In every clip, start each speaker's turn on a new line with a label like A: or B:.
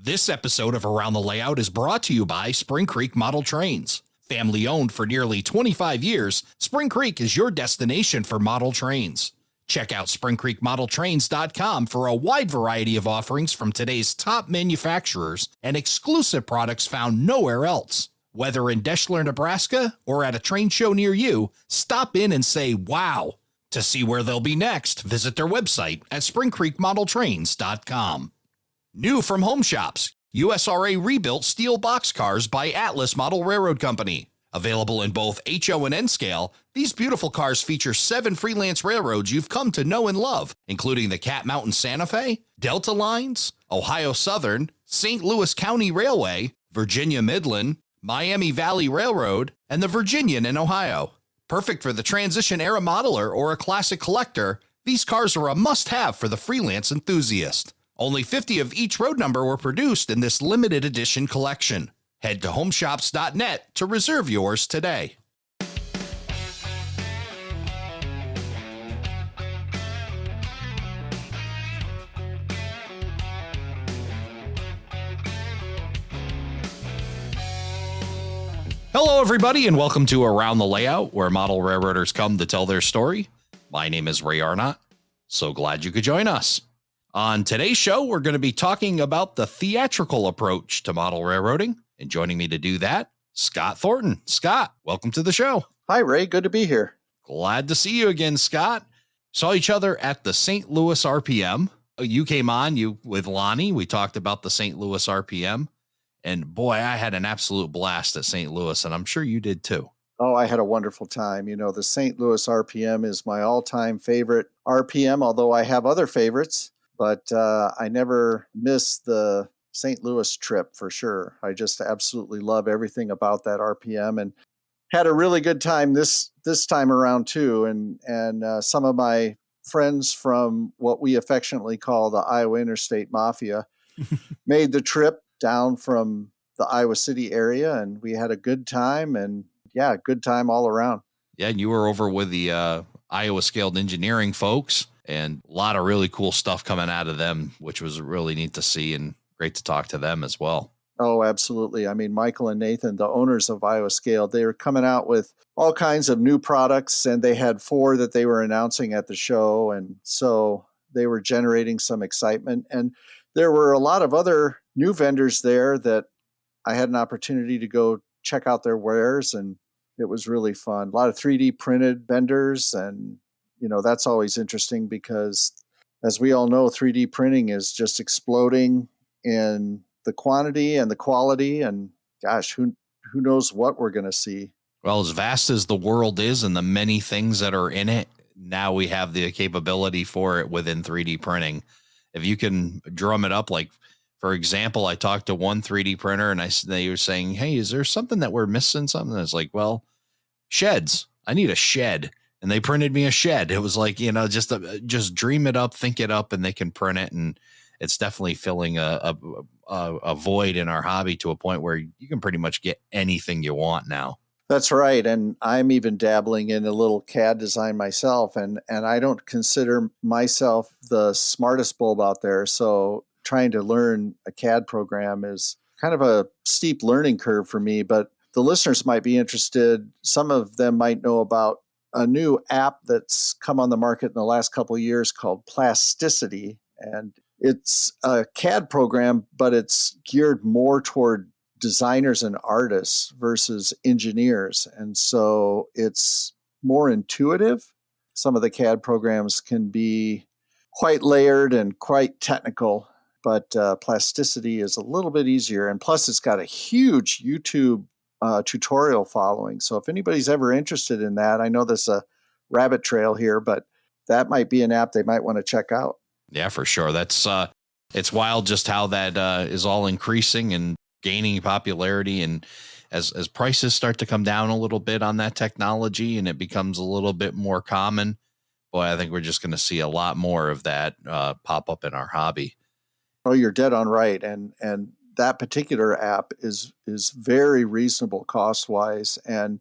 A: This episode of Around the Layout is brought to you by Spring Creek Model Trains. Family owned for nearly 25 years, Spring Creek is your destination for model trains. Check out springcreekmodeltrains.com for a wide variety of offerings from today's top manufacturers and exclusive products found nowhere else. Whether in Deschler, Nebraska, or at a train show near you, stop in and say wow. To see where they'll be next, visit their website at springcreekmodeltrains.com. New from Home Shops, USRA rebuilt steel boxcars by Atlas Model Railroad Company. Available in both HO and N scale, these beautiful cars feature 7 freelance railroads you've come to know and love, including the Cat Mountain Santa Fe, Delta Lines, Ohio Southern, St. Louis County Railway, Virginia Midland, Miami Valley Railroad, and the Virginian in Ohio. Perfect for the transition era modeler or a classic collector, these cars are a must-have for the freelance enthusiast. Only 50 of each road number were produced in this limited edition collection. Head to homeshops.net to reserve yours today. Hello, everybody, and welcome to Around the Layout, where model railroaders come to tell their story. My name is Ray Arnott. So glad you could join us. On today's show, we're going to be talking about the theatrical approach to model railroading. And joining me to do that, Scott Thornton. Scott, welcome to the show.
B: Hi, Ray. Good to be here.
A: Glad to see you again, Scott. Saw each other at the St. Louis RPM. You came on, with Lonnie. We talked about the St. Louis RPM. And boy, I had an absolute blast at St. Louis, and I'm sure you did too.
B: Oh, I had a wonderful time. You know, the St. Louis RPM is my all-time favorite RPM, although I have other favorites. But I never miss the St. Louis trip for sure. I just absolutely love everything about that RPM and had a really good time this time around too. And some of my friends from what we affectionately call the Iowa Interstate Mafia made the trip down from the Iowa City area, and we had a good time. And yeah, good time all around.
A: Yeah, and you were over with the Iowa Scaled Engineering folks. And a lot of really cool stuff coming out of them, which was really neat to see and great to talk to them as well.
B: Oh, absolutely. I mean, Michael and Nathan, the owners of Iowa Scale, they were coming out with all kinds of new products, and they had 4 that they were announcing at the show. And so they were generating some excitement. And there were a lot of other new vendors there that I had an opportunity to go check out their wares, and it was really fun. A lot of 3D printed vendors, and you know, that's always interesting because, as we all know, 3D printing is just exploding in the quantity and the quality. And gosh, who knows what we're going to see?
A: Well, as vast as the world is and the many things that are in it, now we have the capability for it within 3D printing. If you can drum it up, like, for example, I talked to one 3D printer and they were saying, hey, is there something that we're missing? Something that's like, well, sheds. I need a shed. And they printed me a shed. It was like, you know, just dream it up, think it up, and they can print it. And it's definitely filling a void in our hobby to a point where you can pretty much get anything you want now.
B: That's right. And I'm even dabbling in a little CAD design myself. And I don't consider myself the smartest bulb out there. So trying to learn a CAD program is kind of a steep learning curve for me. But the listeners might be interested. Some of them might know about a new app that's come on the market in the last couple of years called Plasticity. And it's a CAD program, but it's geared more toward designers and artists versus engineers. And so it's more intuitive. Some of the CAD programs can be quite layered and quite technical, but Plasticity is a little bit easier. And plus, it's got a huge YouTube tutorial following. So if anybody's ever interested in that, I know there's a rabbit trail here, but that might be an app they might want to check out.
A: Yeah, for sure. That's it's wild just how that is all increasing and gaining popularity. And as prices start to come down a little bit on that technology and it becomes a little bit more common, boy, I think we're just going to see a lot more of that pop up in our hobby.
B: Oh, you're dead on right. And that particular app is very reasonable cost-wise and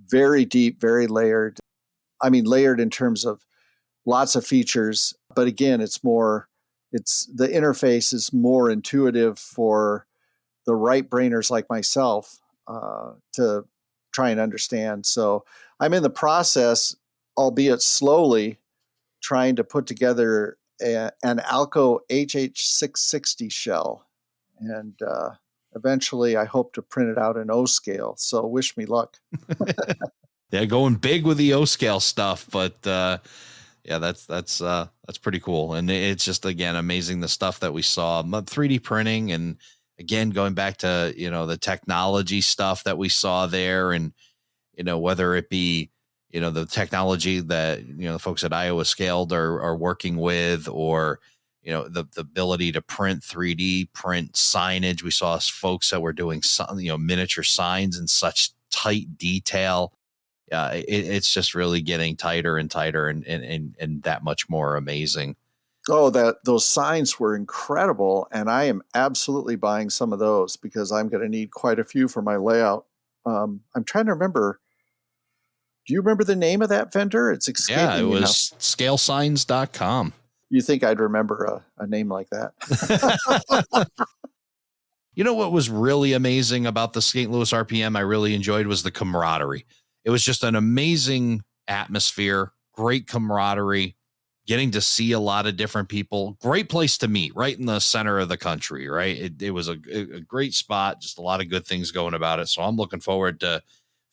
B: very deep, very layered. I mean, layered in terms of lots of features. But again, it's more the interface is more intuitive for the right brainers like myself to try and understand. So I'm in the process, albeit slowly, trying to put together an Alco HH660 shell. And eventually I hope to print it out in O scale. So wish me luck.
A: Yeah, going big with the O scale stuff, but yeah, that's pretty cool. And it's just, again, amazing the stuff that we saw, 3D printing, and again, going back to, the technology stuff that we saw there, and, whether it be, the technology that, the folks at Iowa Scaled are working with, or, the ability to print 3D print signage. We saw folks that were doing some, miniature signs in such tight detail. It's just really getting tighter and tighter, and that much more amazing.
B: Oh, those signs were incredible. And I am absolutely buying some of those because I'm going to need quite a few for my layout. I'm trying to remember. Do you remember the name of that vendor? It's
A: Yeah, it
B: escaping me now.
A: was scalesigns.com.
B: You think I'd remember a name like that?
A: You know what was really amazing about the St. Louis RPM I really enjoyed was the camaraderie. It was just an amazing atmosphere, great camaraderie, getting to see a lot of different people. Great place to meet, right in the center of the country, right? It was a great spot, just a lot of good things going about it. So I'm looking forward to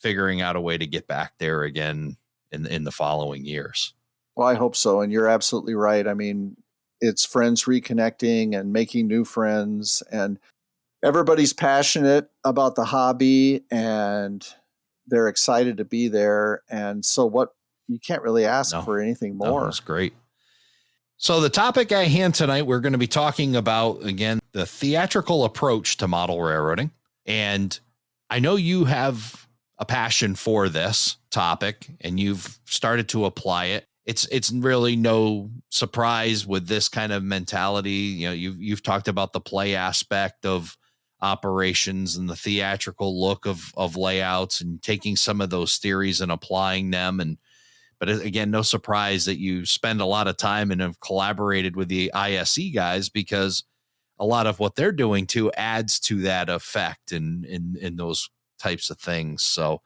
A: figuring out a way to get back there again in the following years.
B: Well, I hope so. And you're absolutely right. I mean, it's friends reconnecting and making new friends, and everybody's passionate about the hobby and they're excited to be there. And so you can't really ask
A: No,
B: for anything
A: no,
B: more.
A: it's great. So the topic at hand tonight, we're going to be talking about, again, the theatrical approach to model railroading. And I know you have a passion for this topic and you've started to apply it. It's really no surprise with this kind of mentality. You've talked about the play aspect of operations and the theatrical look of layouts, and taking some of those theories and applying them. But again, no surprise that you spend a lot of time and have collaborated with the ISE guys, because a lot of what they're doing too adds to that effect and in those types of things. So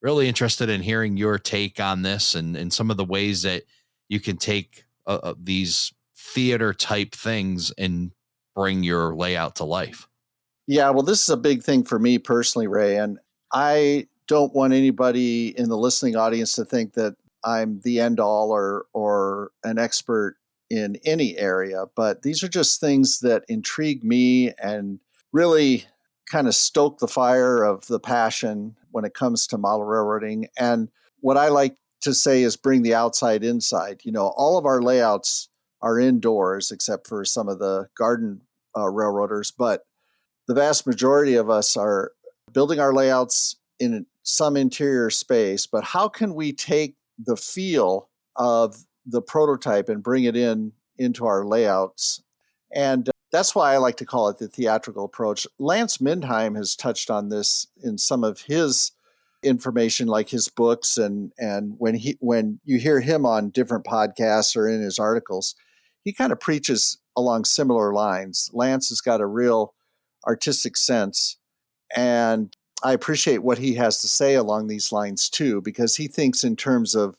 A: really interested in hearing your take on this, and some of the ways that you can take these theater type things and bring your layout to life.
B: Yeah, well, this is a big thing for me personally, Ray. And I don't want anybody in the listening audience to think that I'm the end all or an expert in any area, but these are just things that intrigue me and really kind of stoke the fire of the passion when it comes to model railroading. And what I like to say is bring the outside inside. All of our layouts are indoors except for some of the garden railroaders, but the vast majority of us are building our layouts in some interior space. But how can we take the feel of the prototype and bring it into our layouts? And that's why I like to call it the theatrical approach. Lance Mindheim has touched on this in some of his information, like his books, and when you hear him on different podcasts or in his articles, he kind of preaches along similar lines. Lance has got a real artistic sense, and I appreciate what he has to say along these lines too, because he thinks in terms of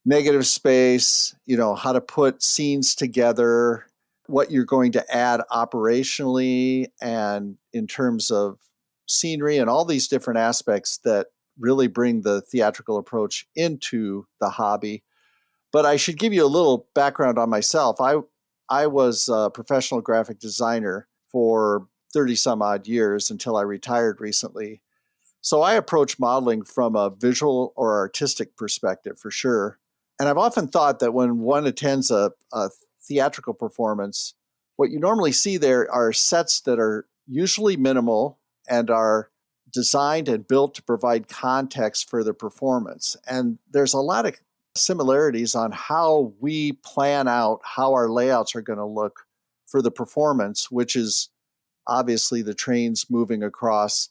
B: negative space, how to put scenes together, what you're going to add operationally, and in terms of scenery and all these different aspects that really bring the theatrical approach into the hobby. But I should give you a little background on myself. I was a professional graphic designer for 30 some odd years until I retired recently. So I approach modeling from a visual or artistic perspective for sure. And I've often thought that when one attends a theatrical performance, what you normally see there are sets that are usually minimal and are designed and built to provide context for the performance. And there's a lot of similarities on how we plan out how our layouts are going to look for the performance, which is obviously the trains moving across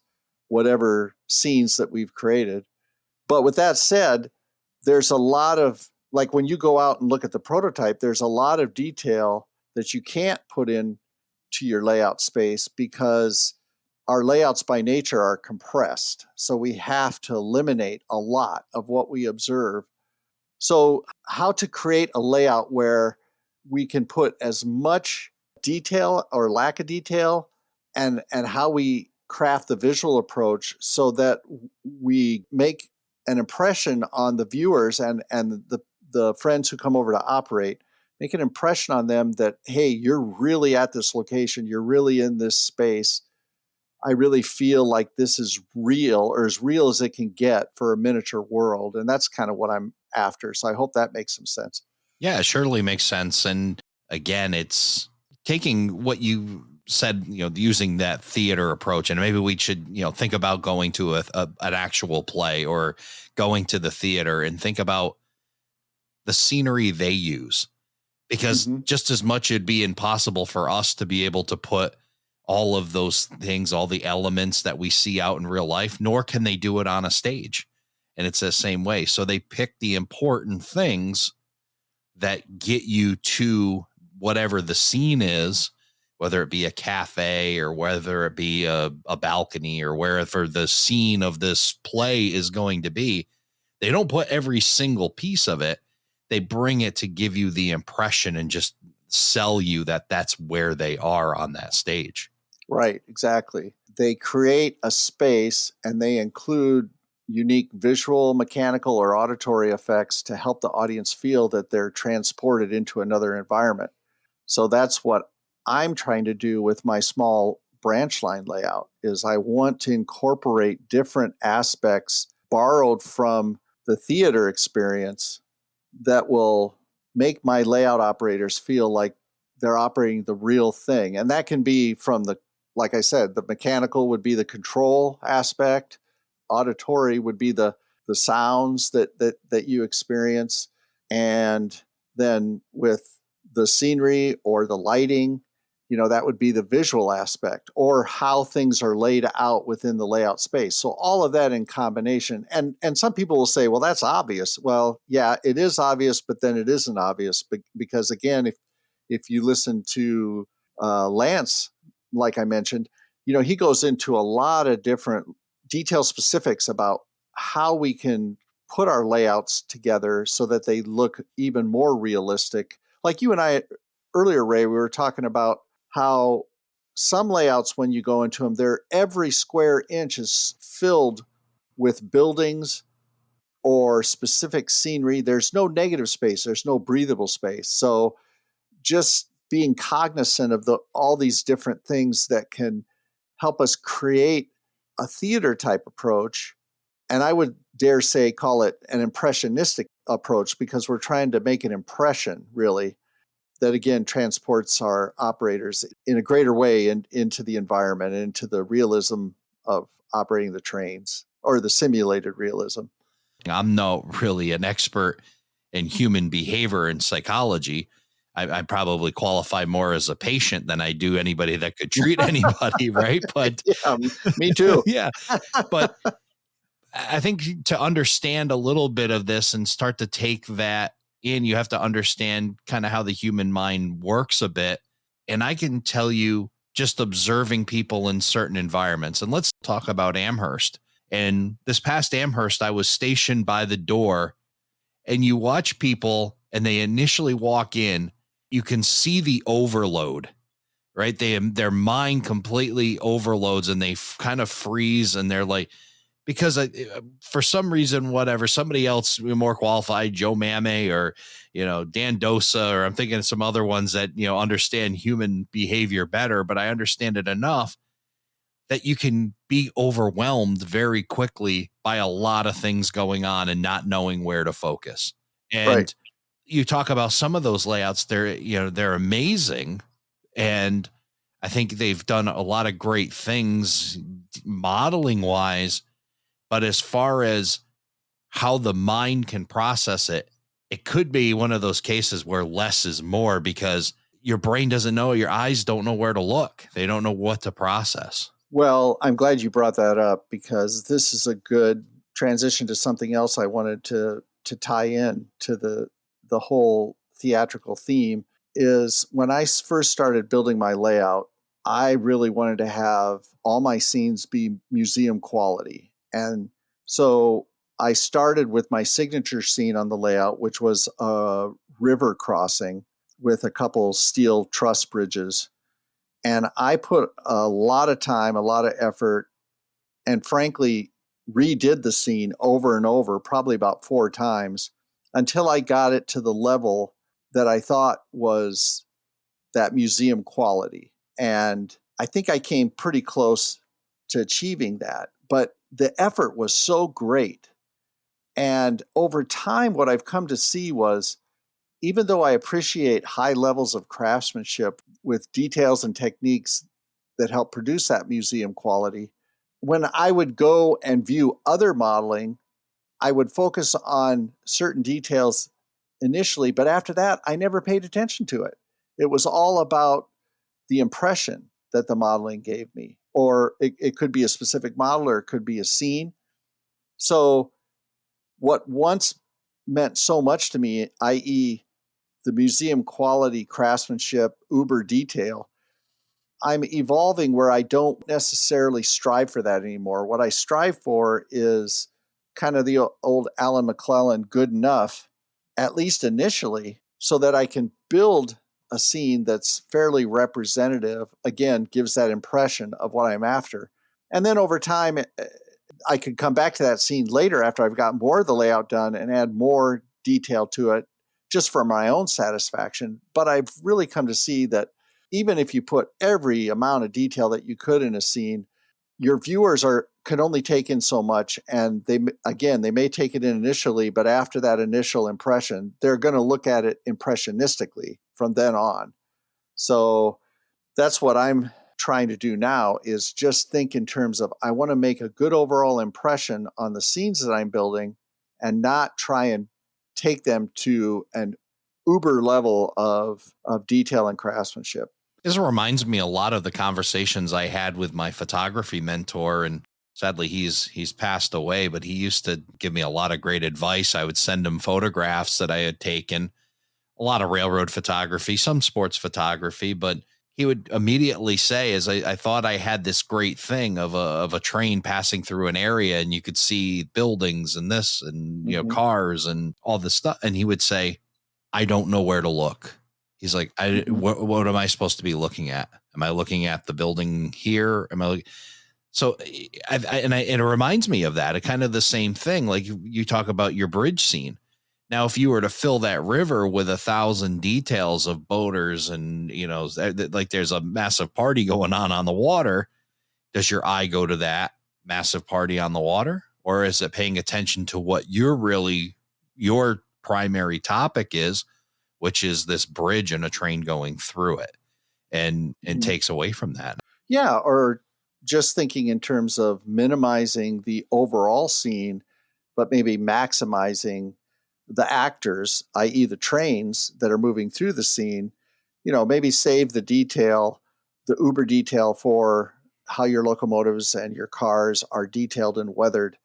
B: whatever scenes that we've created. But with that said, there's a lot of, like when you go out and look at the prototype, there's a lot of detail that you can't put in to your layout space because our layouts by nature are compressed. So we have to eliminate a lot of what we observe. So how to create a layout where we can put as much detail or lack of detail, and how we craft the visual approach so that we make an impression on the viewers and the friends who come over to operate, make an impression on them that, hey, you're really at this location, you're really in this space. I really feel like this is real, or as real as it can get for a miniature world. And that's kind of what I'm after. So I hope that makes some sense.
A: Yeah, it surely makes sense. And again, it's taking what you said, using that theater approach. And maybe we should, think about going to an actual play or going to the theater and think about the scenery they use, because just as much it'd be impossible for us to be able to put all of those things, all the elements that we see out in real life, nor can they do it on a stage. And it's the same way. So they pick the important things that get you to whatever the scene is, whether it be a cafe or whether it be a balcony or wherever the scene of this play is going to be. They don't put every single piece of it. They bring it to give you the impression and just sell you that that's where they are on that stage.
B: Right, exactly. They create a space and they include unique visual, mechanical, or auditory effects to help the audience feel that they're transported into another environment. So that's what I'm trying to do with my small branch line layout, is I want to incorporate different aspects borrowed from the theater experience that will make my layout operators feel like they're operating the real thing. And that can be from like I said, the mechanical would be the control aspect. Auditory would be the sounds that you experience. And then with the scenery or the lighting, that would be the visual aspect, or how things are laid out within the layout space. So all of that in combination. And some people will say, well, that's obvious. Well, yeah, it is obvious, but then it isn't obvious because, again, if you listen to Lance, like I mentioned, he goes into a lot of different detail specifics about how we can put our layouts together so that they look even more realistic. Like you and I earlier, Ray, we were talking about how some layouts, when you go into them, every square inch is filled with buildings or specific scenery. There's no negative space. There's no breathable space. So just being cognizant of all these different things that can help us create a theater type approach. And I would dare say call it an impressionistic approach, because we're trying to make an impression, really, that again transports our operators in a greater way into the environment and into the realism of operating the trains, or the simulated realism.
A: I'm not really an expert in human behavior and psychology. I probably qualify more as a patient than I do anybody that could treat anybody, right? But
B: yeah, me too.
A: Yeah. But I think to understand a little bit of this and start to take that in, you have to understand kind of how the human mind works a bit. And I can tell you, just observing people in certain environments, and let's talk about Amherst. And this past Amherst, I was stationed by the door, and you watch people and they initially walk in, you can see the overload, right? Their mind completely overloads and they kind of freeze, and they're like, because for some reason, whatever, somebody else more qualified, Joe Mame or, Dan Dosa, or I'm thinking of some other ones that, understand human behavior better, but I understand it enough that you can be overwhelmed very quickly by a lot of things going on and not knowing where to focus. And
B: Right.
A: you talk about some of those layouts, they're amazing. And I think they've done a lot of great things modeling wise, but as far as how the mind can process it, it could be one of those cases where less is more, because your brain doesn't know, your eyes don't know where to look. They don't know what to process.
B: Well, I'm glad you brought that up, because this is a good transition to something else I wanted to tie in to the whole theatrical theme. is when I first started building my layout, I really wanted to have all my scenes be museum quality. And so I started with my signature scene on the layout, which was a river crossing with a couple steel truss bridges. And I put a lot of time, a lot of effort, and frankly, redid the scene over and over, probably about 4 times, until I got it to the level that I thought was that museum quality. And I think I came pretty close to achieving that. But the effort was so great. And over time, what I've come to see was even though I appreciate high levels of craftsmanship with details and techniques that help produce that museum quality, when I would go and view other modeling, I would focus on certain details initially, but after that, I never paid attention to it. It was all about the impression that the modeling gave me, or it could be a specific model or it could be a scene. So, what once meant so much to me, i.e., the museum quality craftsmanship, uber detail, I'm evolving where I don't necessarily strive for that anymore. What I strive for is kind of the old Alan McClellan good enough, at least initially, so that I can build a scene that's fairly representative, again, gives that impression of what I'm after. And then over time, I could come back to that scene later after I've got more of the layout done and add more detail to it just for my own satisfaction. But I've really come to see that even if you put every amount of detail that you could in a scene, your viewers can only take in so much. And they may take it in initially, but after that initial impression, they're going to look at it impressionistically from then on. So that's what I'm trying to do now, is just think in terms of I want to make a good overall impression on the scenes that I'm building and not try and take them to an uber level of detail and craftsmanship.
A: This reminds me a lot of the conversations I had with my photography mentor, and sadly he's passed away, but he used to give me a lot of great advice. I would send him photographs that I had taken, a lot of railroad photography, some sports photography, but he would immediately say, as I thought I had this great thing of a train passing through an area and you could see buildings and this and, cars and all this stuff. And he would say, I don't know where to look. He's like, what am I supposed to be looking at? Am I looking at the building here? So it reminds me of that. It kind of the same thing. Like you talk about your bridge scene. Now, if you were to fill that river with 1,000 details of boaters and, like there's a massive party going on the water, does your eye go to that massive party on the water? Or is it paying attention to what your primary topic is, which is this bridge and a train going through it, and takes away from that?
B: Yeah. Or just thinking in terms of minimizing the overall scene, but maybe maximizing the actors, i.e. the trains that are moving through the scene, maybe save the detail, the uber detail for how your locomotives and your cars are detailed and weathered,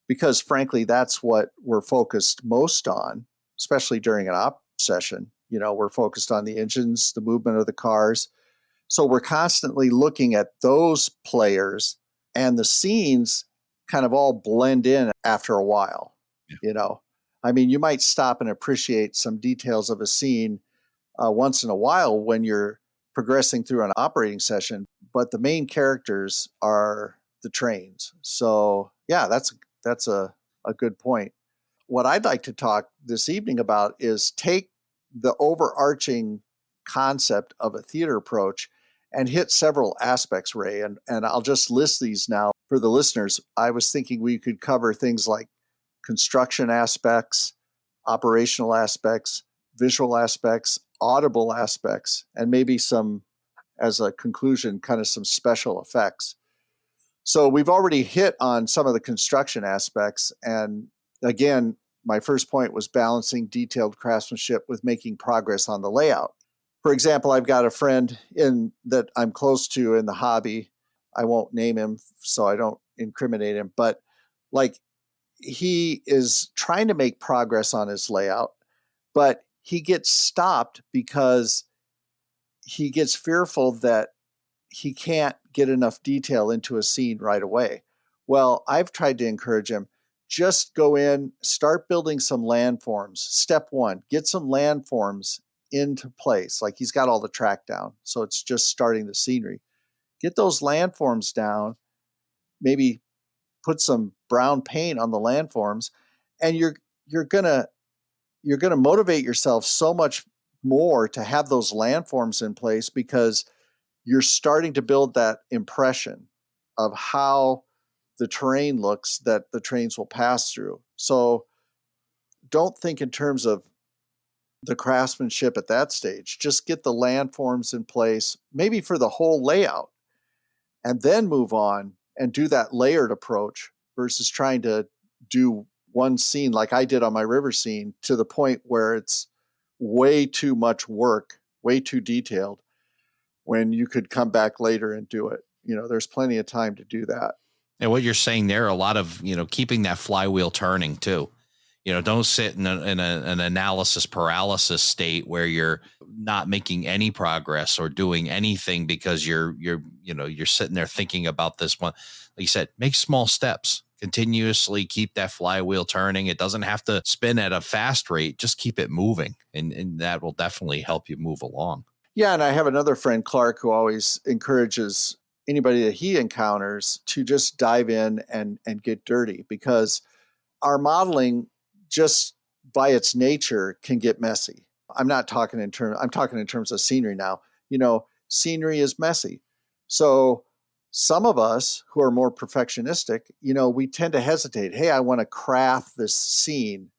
B: because frankly, that's what we're focused most on, especially during an op session. We're focused on the engines, the movement of the cars. So we're constantly looking at those players, and the scenes kind of all blend in after a while. I mean, you might stop and appreciate some details of a scene once in a while when you're progressing through an operating session, but the main characters are the trains. So yeah, that's a good point. What I'd like to talk this evening about is take the overarching concept of a theater approach and hit several aspects, Ray. And I'll just list these now for the listeners. I was thinking we could cover things like construction aspects, operational aspects, visual aspects, audible aspects, and maybe some, as a conclusion, kind of some special effects. So we've already hit on some of the construction aspects. And again, my first point was balancing detailed craftsmanship with making progress on the layout. For example, I've got a friend that I'm close to in the hobby. I won't name him so I don't incriminate him, but like he is trying to make progress on his layout, but he gets stopped because he gets fearful that he can't get enough detail into a scene right away. Well, I've tried to encourage him, just go in, start building some landforms. Step one, get some landforms into place. Like he's got all the track down, so it's just starting the scenery. Get those landforms down, maybe put some brown paint on the landforms, and you're gonna motivate yourself so much more to have those landforms in place, because you're starting to build that impression of how the terrain looks that the trains will pass through. So don't think in terms of the craftsmanship at that stage. Just get the landforms in place, maybe for the whole layout, and then move on and do that layered approach versus trying to do one scene like I did on my river scene to the point where it's way too much work, way too detailed, when you could come back later and do it. There's plenty of time to do that.
A: And what you're saying there, a lot of, keeping that flywheel turning too. Don't sit in an analysis paralysis state where you're not making any progress or doing anything because you're sitting there thinking about this one. Like you said, make small steps, continuously keep that flywheel turning. It doesn't have to spin at a fast rate. Just keep it moving. And that will definitely help you move along.
B: Yeah. And I have another friend, Clark, who always encourages anybody that he encounters to just dive in and get dirty, because our modeling, just by its nature, can get messy. I'm talking in terms of scenery now. Scenery is messy. So some of us who are more perfectionistic, we tend to hesitate. Hey, I want to craft this scene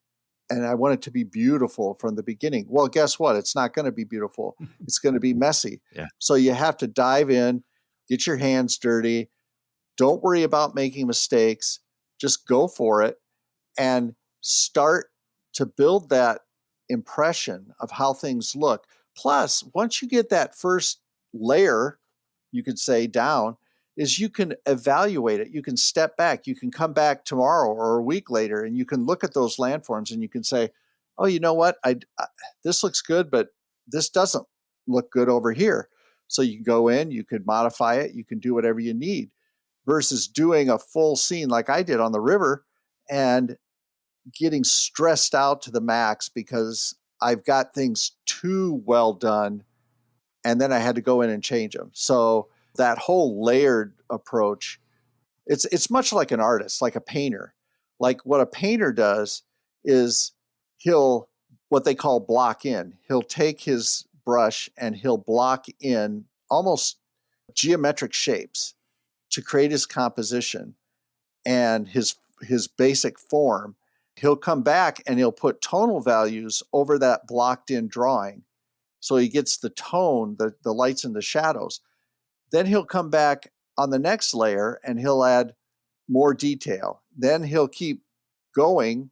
B: and I want it to be beautiful from the beginning. Well, guess what? It's not going to be beautiful. It's going to be messy.
A: Yeah.
B: So you have to dive in, get your hands dirty. Don't worry about making mistakes. Just go for it and start to build that impression of how things look. Plus, once you get that first layer, you could say, down, is you can evaluate it. You can step back. You can come back tomorrow or a week later, and you can look at those landforms and you can say, oh, you know what? This looks good, but this doesn't look good over here. So you can go in, you could modify it, you can do whatever you need, versus doing a full scene like I did on the river and getting stressed out to the max because I've got things too well done, and then I had to go in and change them. So that whole layered approach, it's much like an artist, like a painter. Like what a painter does is he'll, what they call block in. He'll take his brush and he'll block in almost geometric shapes to create his composition and his basic form. He'll come back and he'll put tonal values over that blocked in drawing. So he gets the tone, the lights and the shadows. Then he'll come back on the next layer and he'll add more detail. Then he'll keep going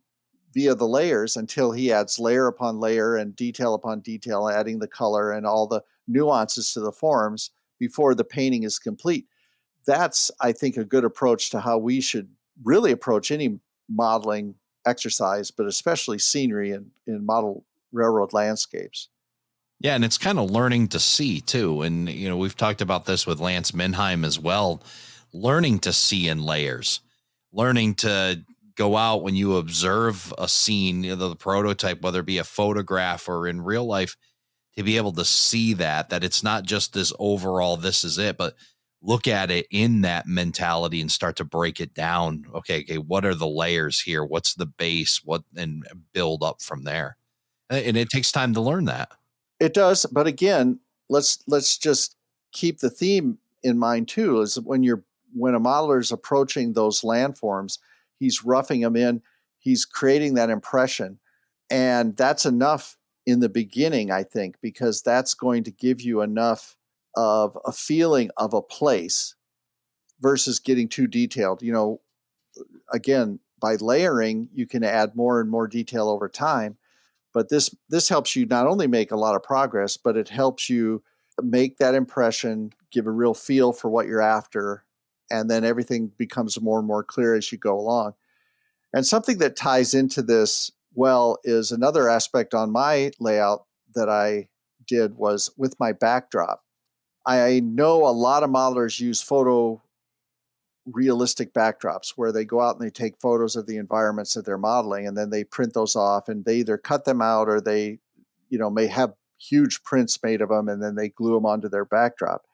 B: via the layers until he adds layer upon layer and detail upon detail, adding the color and all the nuances to the forms before the painting is complete. That's, I think, a good approach to how we should really approach any modeling exercise, but especially scenery and in model railroad landscapes.
A: Yeah, and it's kind of learning to see too. And we've talked about this with Lance Minheim as well. Learning to see in layers, learning to go out when you observe a scene, the prototype, whether it be a photograph or in real life, to be able to see that it's not just this overall, this is it, but look at it in that mentality and start to break it down. Okay, what are the layers here? What's the base? And build up from there. And it takes time to learn that.
B: It does, but again, let's just keep the theme in mind too. Is when a modeler is approaching those landforms, he's roughing them in, he's creating that impression, and that's enough in the beginning, I think, because that's going to give you enough of a feeling of a place versus getting too detailed. Again, by layering, you can add more and more detail over time. But this helps you not only make a lot of progress, but it helps you make that impression, give a real feel for what you're after, and then everything becomes more and more clear as you go along. And something that ties into this well is another aspect on my layout that I did was with my backdrop. I know a lot of modelers use realistic backdrops where they go out and they take photos of the environments that they're modeling, and then they print those off, and they either cut them out or they, may have huge prints made of them, and then they glue them onto their backdrop.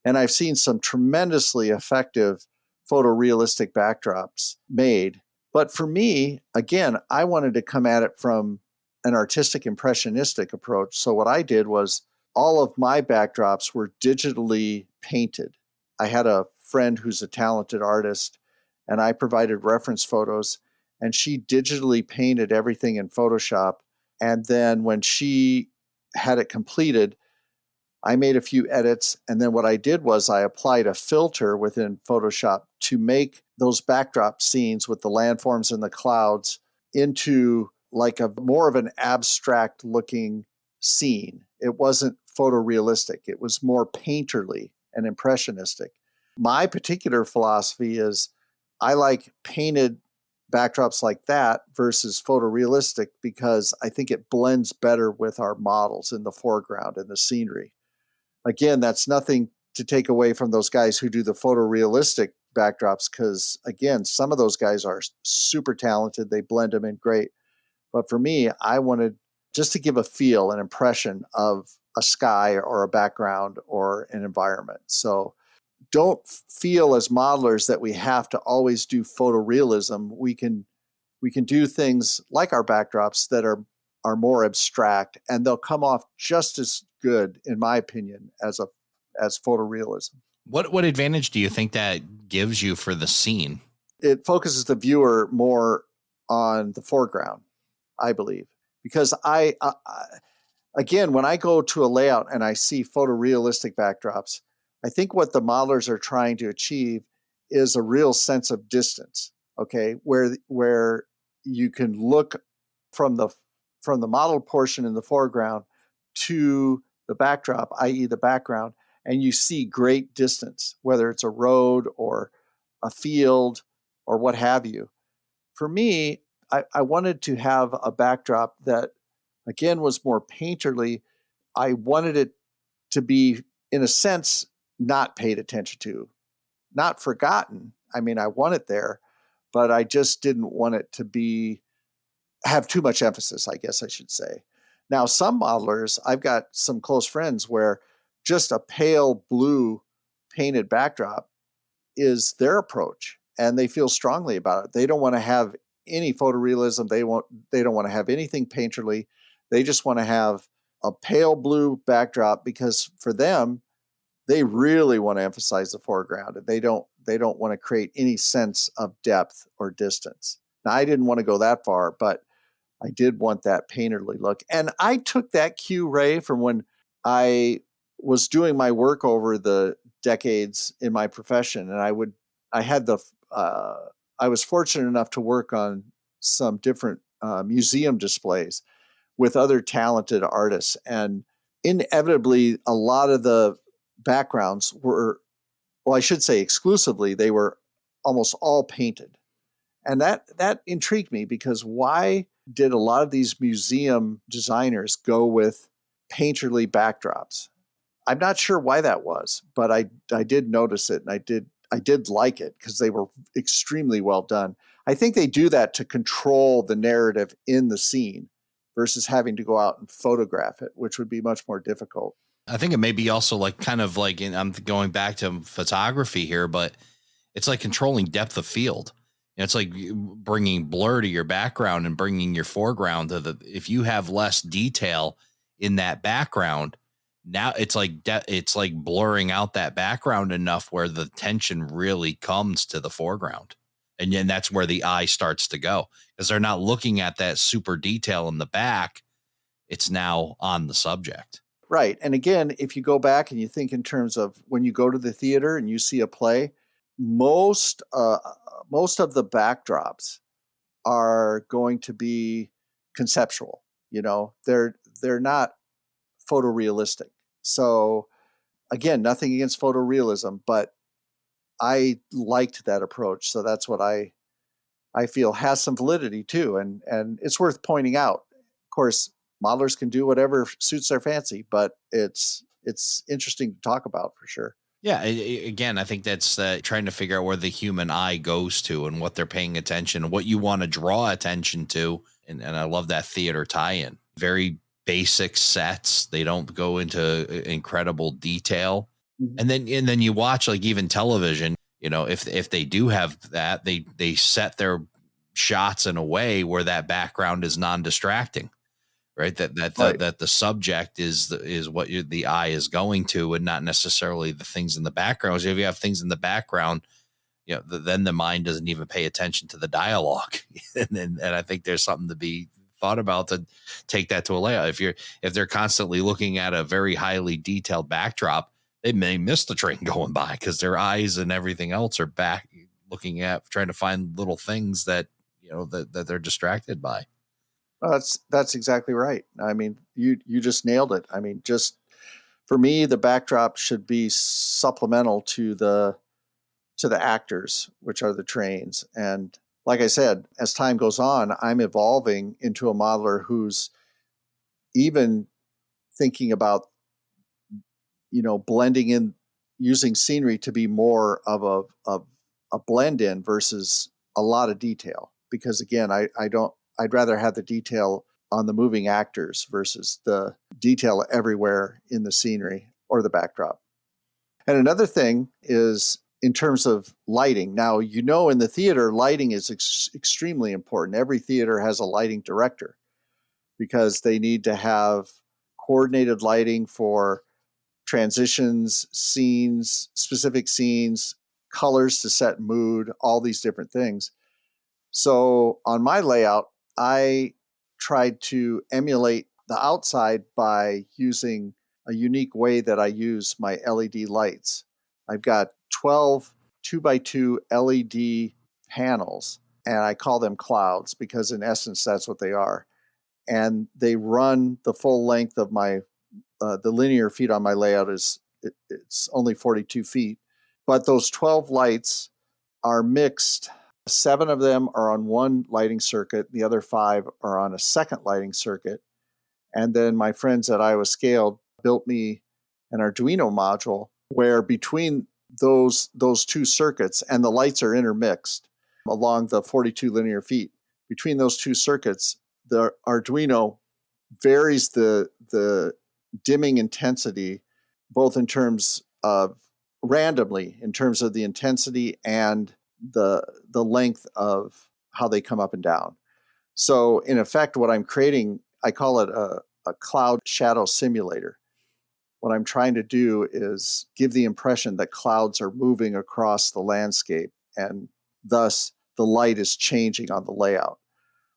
B: And I've seen some tremendously effective photorealistic backdrops made. But for me, again, I wanted to come at it from an artistic impressionistic approach. So what I did was all of my backdrops were digitally painted. I had a friend who's a talented artist, and I provided reference photos, and she digitally painted everything in Photoshop. And then when she had it completed, I made a few edits, and then what I did was I applied a filter within Photoshop to make those backdrop scenes with the landforms and the clouds into like a more of an abstract looking scene. It wasn't photorealistic. It was more painterly and impressionistic. My particular philosophy is I like painted backdrops like that versus photorealistic because I think it blends better with our models in the foreground and the scenery. Again, that's nothing to take away from those guys who do the photorealistic backdrops, because again, some of those guys are super talented. They blend them in great. But for me, I wanted just to give a feel, an impression of a sky or a background or an environment. So don't feel as modelers that we have to always do photorealism. We can do things like our backdrops that are more abstract, and they'll come off just as good, in my opinion, as photorealism.
A: What advantage do you think that gives you for the scene?
B: It focuses the viewer more on the foreground, I believe, because again, when I go to a layout and I see photorealistic backdrops, I think what the modelers are trying to achieve is a real sense of distance. Okay, where you can look from the model portion in the foreground to the backdrop, i.e. the background, and you see great distance, whether it's a road or a field or what have you. For me, I wanted to have a backdrop that, again, was more painterly. I wanted it to be, in a sense, not paid attention to, not forgotten. I mean, I want it there, but I just didn't want it to have too much emphasis, I guess I should say. Now, some modelers, I've got some close friends where just a pale blue painted backdrop is their approach, and they feel strongly about it. They don't want to have any photorealism. They don't want to have anything painterly. They just want to have a pale blue backdrop because for them, they really want to emphasize the foreground, and they don't want to create any sense of depth or distance. Now, I didn't want to go that far, but I did want that painterly look. And I took that cue, Ray, from when I was doing my work over the decades in my profession. And I was fortunate enough to work on some different museum displays with other talented artists. And inevitably, a lot of the backgrounds were, well, I should say exclusively, they were almost all painted. And that intrigued me, because why did a lot of these museum designers go with painterly backdrops? I'm not sure why that was, but I did notice it, and I did like it because they were extremely well done. I think they do that to control the narrative in the scene versus having to go out and photograph it, which would be much more difficult.
A: I think it may be also like kind of like, and I'm going back to photography here, but it's like controlling depth of field. It's like bringing blur to your background and bringing your foreground to if you have less detail in that background, now it's like it's like blurring out that background enough where the tension really comes to the foreground. And then that's where the eye starts to go, because they're not looking at that super detail in the back. It's now on the subject.
B: Right. And again, if you go back and you think in terms of when you go to the theater and you see a play, most of the backdrops are going to be conceptual. They're not photorealistic. So again, nothing against photorealism, but I liked that approach. So that's what I feel has some validity too. And it's worth pointing out. Of course, modelers can do whatever suits their fancy, but it's interesting to talk about for sure.
A: Yeah, again, I think that's trying to figure out where the human eye goes to and what they're paying attention, what you want to draw attention to. And I love that theater tie-in. Very basic sets. They don't go into incredible detail.
B: Mhm.
A: And then you watch like even television, if they do have that, they set their shots in a way where that background is non-distracting. Right.
B: Right.
A: That the subject is what the eye is going to, and not necessarily the things in the background. So if you have things in the background, then the mind doesn't even pay attention to the dialogue. and I think there's something to be thought about to take that to a layout. If they're constantly looking at a very highly detailed backdrop, they may miss the train going by because their eyes and everything else are back looking at trying to find little things that that they're distracted by.
B: That's exactly right. I mean, you just nailed it. I mean, just for me, the backdrop should be supplemental to the actors, which are the trains. And like I said, as time goes on, I'm evolving into a modeler who's even thinking about, blending in, using scenery to be more of a blend in versus a lot of detail. Because again, I'd rather have the detail on the moving actors versus the detail everywhere in the scenery or the backdrop. And another thing is in terms of lighting. Now, in the theater, lighting is extremely important. Every theater has a lighting director because they need to have coordinated lighting for transitions, scenes, specific scenes, colors to set mood, all these different things. So on my layout, I tried to emulate the outside by using a unique way that I use my LED lights. I've got 12 2x2 LED panels, and I call them clouds because in essence, that's what they are. And they run the full length of the linear feet on my layout it's only 42 feet. But those 12 lights are mixed. 7 of them are on one lighting circuit. The other 5 are on a second lighting circuit. And then my friends at IAIS Scale built me an Arduino module where between those two circuits, and the lights are intermixed along the 42 linear feet. Between those two circuits, the Arduino varies the dimming intensity, both in terms of randomly, in terms of the intensity and the length of how they come up and down. So in effect, what I'm creating, I call it a cloud shadow simulator. What I'm trying to do is give the impression that clouds are moving across the landscape, and thus the light is changing on the layout.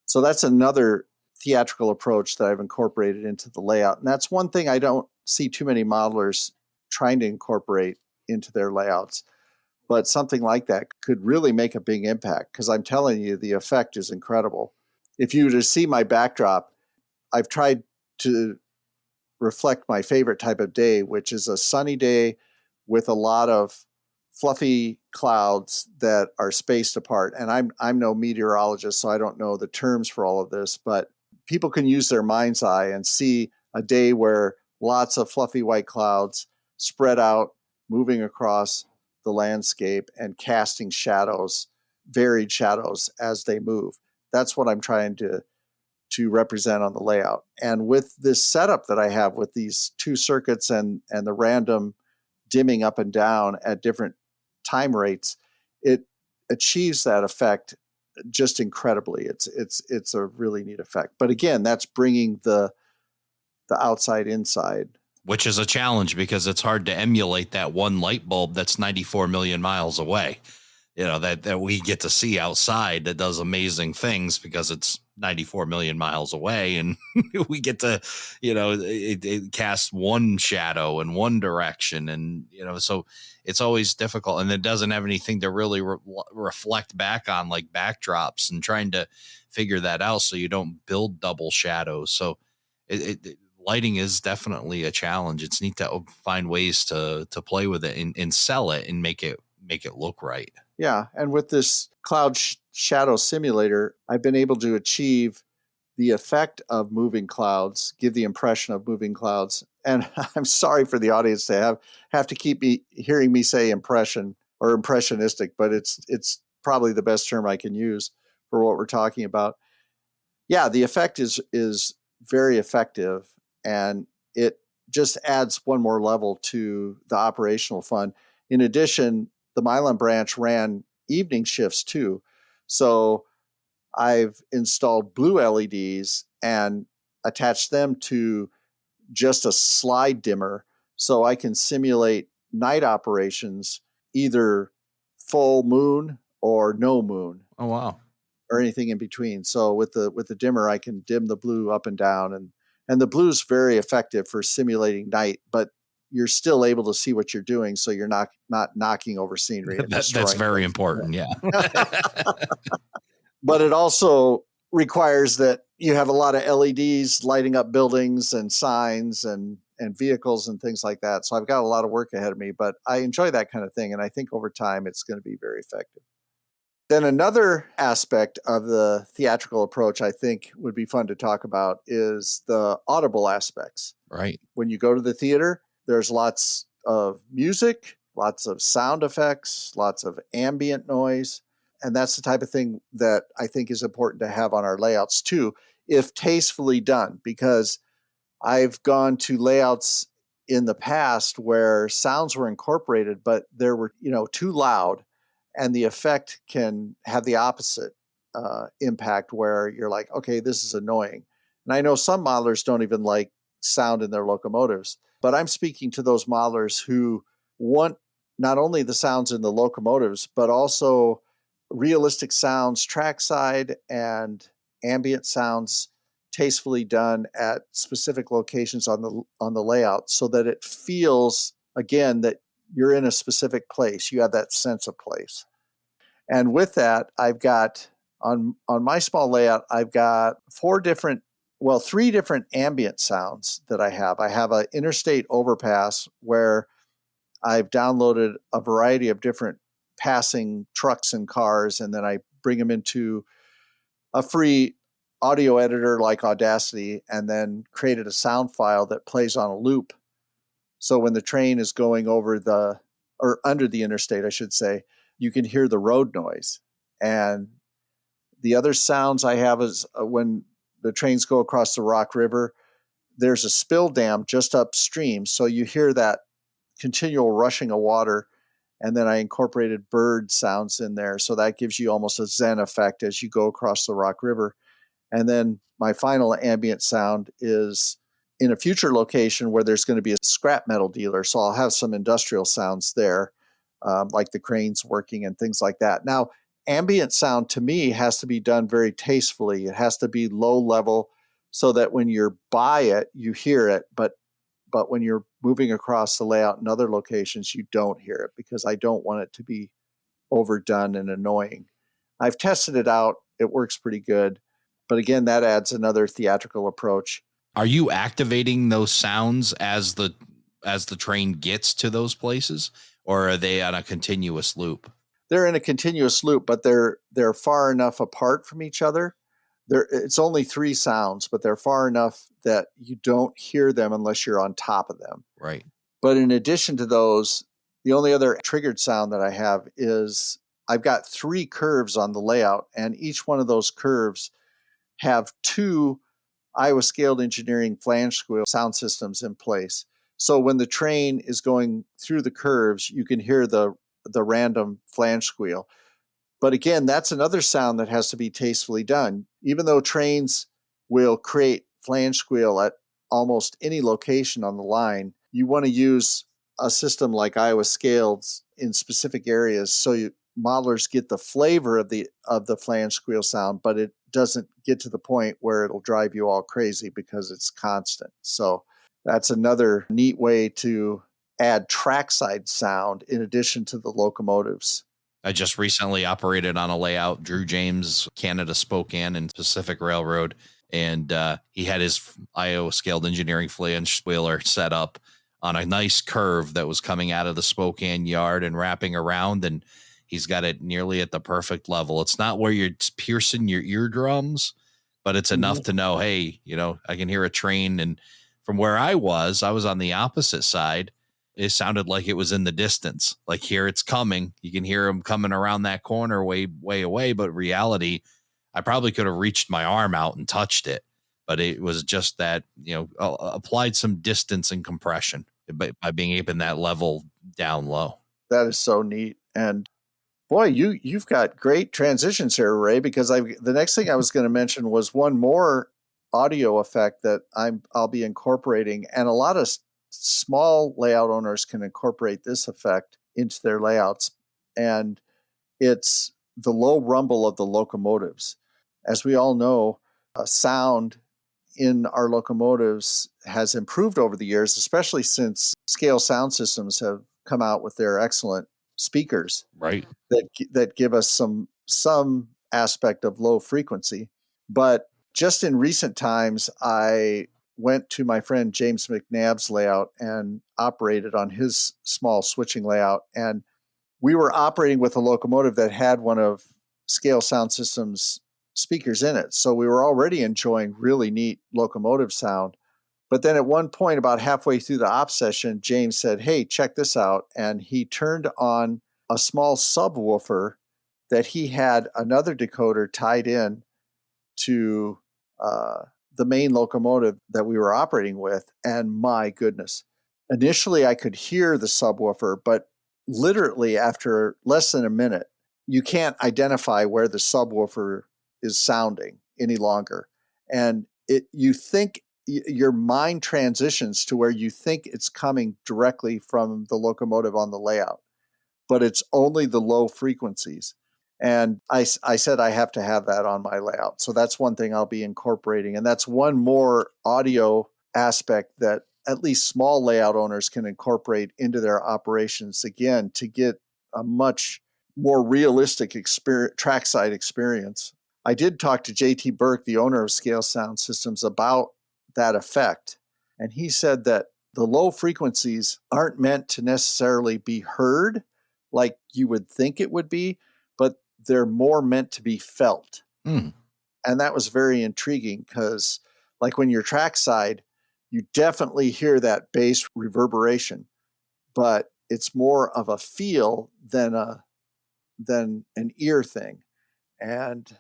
B: So that's another theatrical approach that I've incorporated into the layout. And that's one thing I don't see too many modelers trying to incorporate into their layouts. But something like that could really make a big impact because I'm telling you, the effect is incredible. If you were to see my backdrop, I've tried to reflect my favorite type of day, which is a sunny day with a lot of fluffy clouds that are spaced apart. And I'm no meteorologist, so I don't know the terms for all of this, but people can use their mind's eye and see a day where lots of fluffy white clouds spread out, moving across the landscape and casting shadows, varied shadows as they move. That's what I'm trying to represent on the layout. And with this setup that I have with these two circuits and the random dimming up and down at different time rates, it achieves that effect just incredibly. It's a really neat effect. But again, that's bringing the outside inside.
A: Which is a challenge because it's hard to emulate that one light bulb that's 94 million miles away. That we get to see outside that does amazing things because it's 94 million miles away, and we get to, it casts one shadow in one direction, and so it's always difficult, and it doesn't have anything to really reflect back on like backdrops, and trying to figure that out so you don't build double shadows. So lighting is definitely a challenge. It's neat to find ways to play with it and sell it and make it look right.
B: Yeah, and with this cloud shadow simulator, I've been able to achieve the effect of moving clouds, give the impression of moving clouds. And I'm sorry for the audience to have to keep hearing me say impression or impressionistic, but it's probably the best term I can use for what we're talking about. Yeah, the effect is very effective, and it just adds one more level to the operational fun. In addition, the Milan branch ran evening shifts too. So I've installed blue LEDs and attached them to just a slide dimmer so I can simulate night operations, either full moon or no moon.
A: Oh, wow.
B: Or anything in between. So with the dimmer, I can dim the blue up and down, and the blue is very effective for simulating night, but you're still able to see what you're doing, so you're not knocking over scenery and
A: That's very
B: things.
A: important. Yeah.
B: But it also requires that you have a lot of LEDs lighting up buildings and signs and vehicles and things like that. So I've got a lot of work ahead of me, but I enjoy that kind of thing, and I think over time it's going to be very effective. Then another aspect of the theatrical approach I think would be fun to talk about is the audible aspects.
A: Right.
B: When you go to the theater, there's lots of music, lots of sound effects, lots of ambient noise. And that's the type of thing that I think is important to have on our layouts too, if tastefully done, because I've gone to layouts in the past where sounds were incorporated, but there were, too loud, and the effect can have the opposite impact where you're like, okay, this is annoying. And I know some modelers don't even like sound in their locomotives, but I'm speaking to those modelers who want not only the sounds in the locomotives, but also realistic sounds, trackside and ambient sounds tastefully done at specific locations on the layout, so that it feels again that you're in a specific place. You have that sense of place. And with that, I've got on my small layout, I've got three different ambient sounds that I have. I have an interstate overpass where I've downloaded a variety of different passing trucks and cars, and then I bring them into a free audio editor like Audacity, and then created a sound file that plays on a loop. So when the train is going over or under the interstate, I should say, you can hear the road noise. And the other sounds I have is when the trains go across the Rock River, there's a spill dam just upstream. So you hear that continual rushing of water. And then I incorporated bird sounds in there. So that gives you almost a Zen effect as you go across the Rock River. And then my final ambient sound is in a future location where there's going to be a scrap metal dealer. So I'll have some industrial sounds there, like the cranes working and things like that. Now, ambient sound to me has to be done very tastefully. It has to be low level so that when you're by it, you hear it. But when you're moving across the layout in other locations, you don't hear it, because I don't want it to be overdone and annoying. I've tested it out. It works pretty good. But again, that adds another theatrical approach.
A: Are you activating those sounds as the train gets to those places, or are they on a continuous loop?
B: They're in a continuous loop, but they're far enough apart from each other. It's only three sounds, but they're far enough that you don't hear them unless you're on top of them.
A: Right.
B: But in addition to those, the only other triggered sound that I have is I've got three curves on the layout, and each one of those curves have two Iowa Scaled Engineering flange squeal sound systems in place. So when the train is going through the curves, you can hear the random flange squeal. But again, that's another sound that has to be tastefully done. Even though trains will create flange squeal at almost any location on the line, you want to use a system like Iowa Scaled in specific areas so modelers get the flavor of the flange squeal sound, but it doesn't get to the point where it'll drive you all crazy because it's constant. So that's another neat way to add trackside sound in addition to the locomotives.
A: I just recently operated on a layout, Drew James, Canada Spokane and Pacific Railroad, and he had his Iowa Scaled Engineering flange spoiler set up on a nice curve that was coming out of the Spokane yard and wrapping around, and he's got it nearly at the perfect level. It's not where you're piercing your eardrums, but it's enough to know, hey, I can hear a train. And from where I was on the opposite side. It sounded like it was in the distance. Like, here it's coming. You can hear them coming around that corner way, way away. But reality, I probably could have reached my arm out and touched it. But it was just that, applied some distance and compression by being able that level down low.
B: That is so neat. And boy, you've got great transitions here, Ray, because the next thing I was going to mention was one more audio effect that I'll be incorporating, and a lot of small layout owners can incorporate this effect into their layouts, and it's the low rumble of the locomotives. As we all know, sound in our locomotives has improved over the years, especially since scale sound systems have come out with their excellent speakers,
A: right?
B: That give us some aspect of low frequency. But just in recent times, I went to my friend James McNabb's layout and operated on his small switching layout. And we were operating with a locomotive that had one of Scale Sound Systems speakers in it. So we were already enjoying really neat locomotive sound. But then at one point, about halfway through the op session, James said, "Hey, check this out." And he turned on a small subwoofer that he had another decoder tied in to the main locomotive that we were operating with. And my goodness, initially I could hear the subwoofer, but literally after less than a minute, you can't identify where the subwoofer is sounding any longer. And you think your mind transitions to where you think it's coming directly from the locomotive on the layout, but it's only the low frequencies. And I said I have to have that on my layout. So that's one thing I'll be incorporating. And that's one more audio aspect that at least small layout owners can incorporate into their operations, again, to get a much more realistic trackside experience. I did talk to JT Burke, the owner of Scale Sound Systems, about that effect. And he said that the low frequencies aren't meant to necessarily be heard like you would think it would be, but they're more meant to be felt. And that was very intriguing because, like, when you're trackside, you definitely hear that bass reverberation, but it's more of a feel than an ear thing. And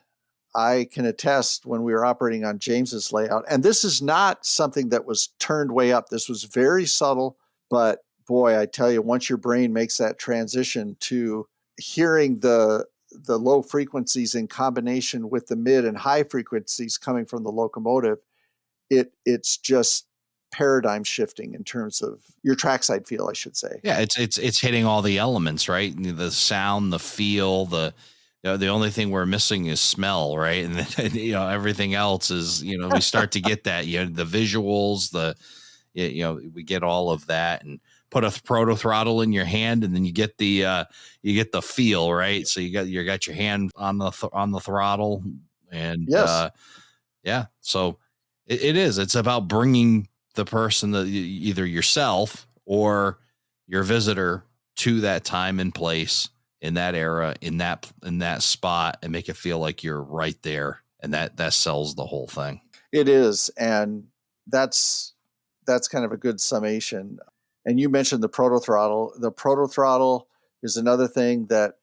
B: I can attest, when we were operating on James's layout, and this is not something that was turned way up. This was very subtle, but boy, I tell you, once your brain makes that transition to hearing the low frequencies in combination with the mid and high frequencies coming from the locomotive, it's just paradigm shifting in terms of your trackside feel, I should say.
A: Yeah, it's hitting all the elements, right? The sound, the feel, the only thing we're missing is smell, right? And then, everything else is, we start to get that, the visuals, we get all of that, and put a proto throttle in your hand, and then you get the feel, right? So you got your hand on the throttle, and
B: yes.
A: So it's about bringing the person, that either yourself or your visitor, to that time and place, in that era, in that spot, and make it feel like you're right there. And that sells the whole thing.
B: It is. And that's kind of a good summation. And you mentioned the proto throttle. The proto throttle is another thing that,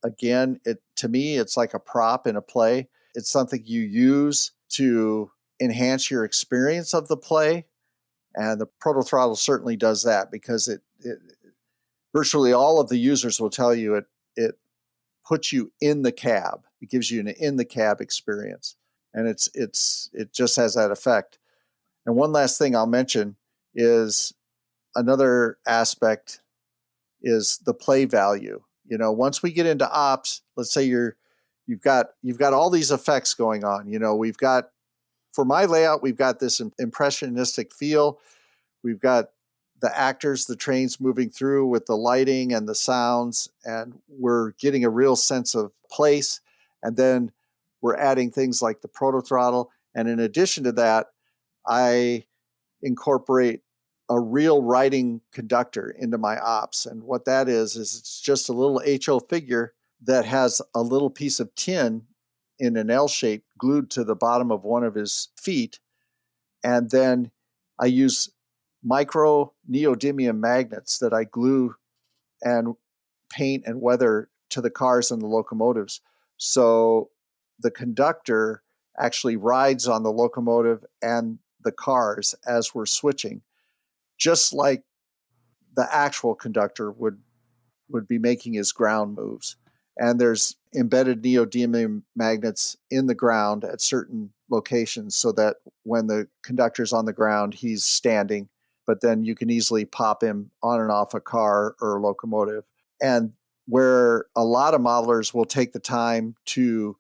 B: again, to me, it's like a prop in a play. It's something you use to enhance your experience of the play. And the proto throttle certainly does that, because it virtually all of the users will tell you it puts you in the cab. It gives you an in the cab experience, and it just has that effect. And one last thing I'll mention is another aspect is the play value. Once we get into ops, let's say you've got all these effects going on. We've got, for my layout, we've got this impressionistic feel. We've got the actors, the trains moving through with the lighting and the sounds, and we're getting a real sense of place. And then we're adding things like the proto throttle. And in addition to that, I incorporate a real riding conductor into my ops. And what that is it's just a little HO figure that has a little piece of tin in an L shape glued to the bottom of one of his feet. And then I use micro neodymium magnets that I glue and paint and weather to the cars and the locomotives. So the conductor actually rides on the locomotive and the cars as we're switching, just like the actual conductor would be making his ground moves. And there's embedded neodymium magnets in the ground at certain locations so that when the conductor's on the ground, he's standing, but then you can easily pop him on and off a car or a locomotive. And where a lot of modelers will take the time to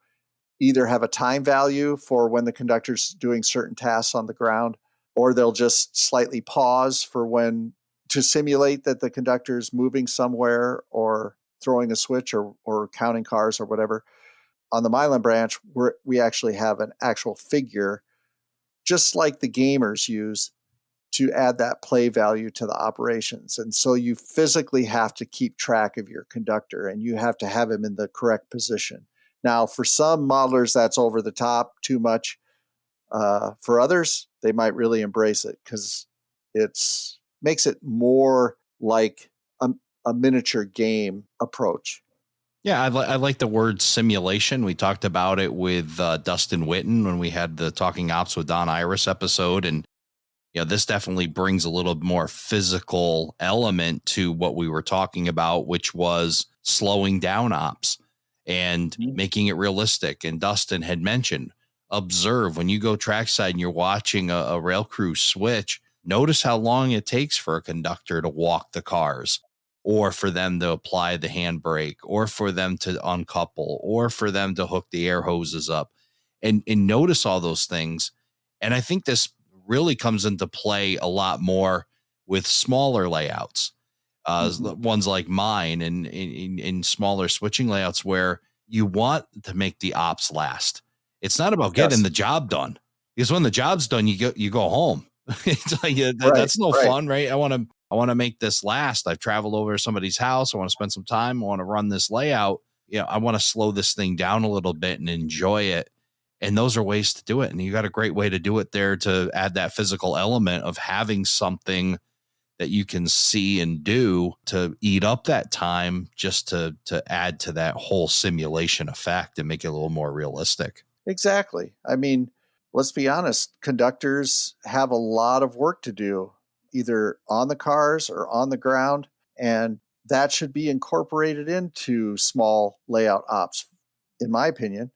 B: either have a time value for when the conductor's doing certain tasks on the ground, or they'll just slightly pause for when to simulate that the conductor's moving somewhere or throwing a switch or counting cars or whatever. On the Milan branch, we actually have an actual figure, just like the gamers use, to add that play value to the operations. And so you physically have to keep track of your conductor and you have to have him in the correct position. Now, for some modelers, that's over the top, too much. For others, they might really embrace it because it's makes it more like a miniature game approach.
A: Yeah, I like the word simulation. We talked about it with Dustin Witten when we had the Talking Ops with Don Iris episode. And this definitely brings a little more physical element to what we were talking about, which was slowing down ops and making it realistic. And Dustin had mentioned, observe when you go trackside and you're watching a rail crew switch, notice how long it takes for a conductor to walk the cars, or for them to apply the handbrake, or for them to uncouple, or for them to hook the air hoses up, and notice all those things. And I think this really comes into play a lot more with smaller layouts, ones like mine, and in smaller switching layouts where you want to make the ops last. It's not about getting the job done, because when the job's done, you go home. It's like, that's no fun, right? I want to make this last. I've traveled over to somebody's house. I want to spend some time. I want to run this layout. I want to slow this thing down a little bit and enjoy it. And those are ways to do it. And you got a great way to do it there to add that physical element of having something that you can see and do to eat up that time, just to add to that whole simulation effect and make it a little more realistic.
B: Exactly. I mean, let's be honest, conductors have a lot of work to do, either on the cars or on the ground. And that should be incorporated into small layout ops, in my opinion.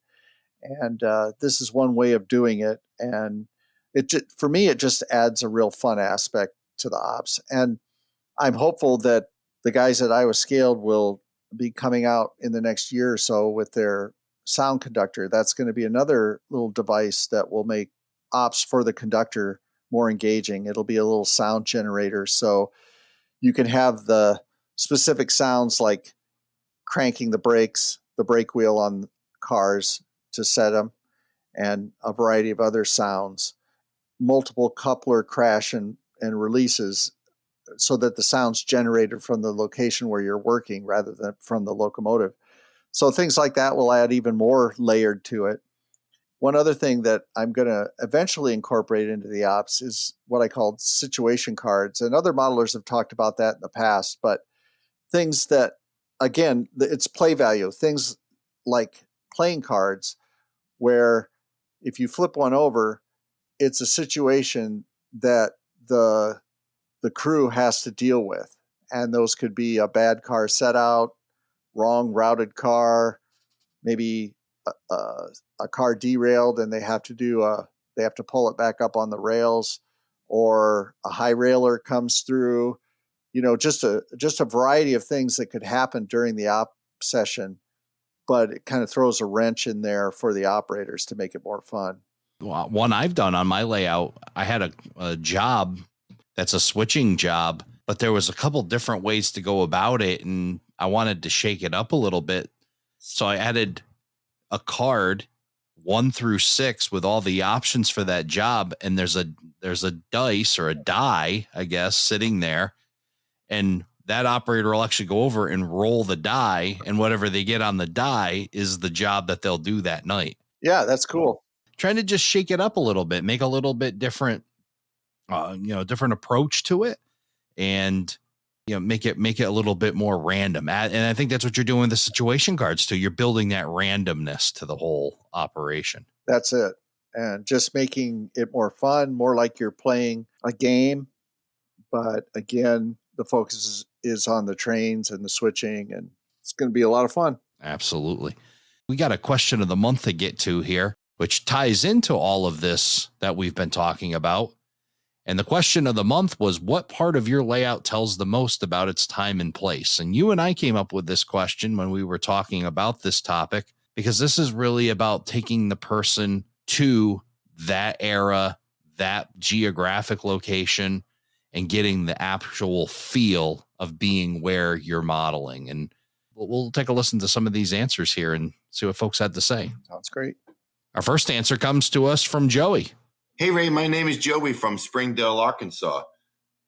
B: And this is one way of doing it. And for me, it just adds a real fun aspect to the ops. And I'm hopeful that the guys at Iowa Scaled will be coming out in the next year or so with their sound conductor. That's going to be another little device that will make ops for the conductor more engaging. It'll be a little sound generator. So you can have the specific sounds like cranking the brakes, the brake wheel on cars to set them, and a variety of other sounds, multiple coupler crash and releases, so that the sound's generated from the location where you're working rather than from the locomotive. So things like that will add even more layered to it. One other thing that I'm going to eventually incorporate into the ops is what I call situation cards. And other modelers have talked about that in the past, but things that, again, it's play value, things like playing cards, where if you flip one over, it's a situation that the crew has to deal with. And those could be a bad car set out, wrong routed car, maybe a car derailed and they have to pull it back up on the rails, or a high railer comes through. Just a variety of things that could happen during the op session, but it kind of throws a wrench in there for the operators to make it more fun.
A: Well, one I've done on my layout, I had a job that's a switching job, but there was a couple different ways to go about it, and I wanted to shake it up a little bit. So I added a card 1 through 6 with all the options for that job, and there's a dice or a die, I guess, sitting there, and that operator will actually go over and roll the die, and whatever they get on the die is the job that they'll do that night.
B: Yeah, that's cool.
A: trying to just shake it up a little bit, make a little bit different, different approach to it, and make it a little bit more random. And I think that's what you're doing with the situation cards too. You're building that randomness to the whole operation.
B: That's it. And just making it more fun, more like you're playing a game. But again, the focus is on the trains and the switching, and it's going to be a lot of fun.
A: Absolutely. We got a question of the month to get to here, which ties into all of this that we've been talking about. And the question of the month was, what part of your layout tells the most about its time and place? And you and I came up with this question when we were talking about this topic, because this is really about taking the person to that era, that geographic location, and getting the actual feel of being where you're modeling. And we'll take a listen to some of these answers here and see what folks had to say.
B: Sounds great.
A: Our first answer comes to us from Joey.
C: Hey, Ray, my name is Joey from Springdale, Arkansas.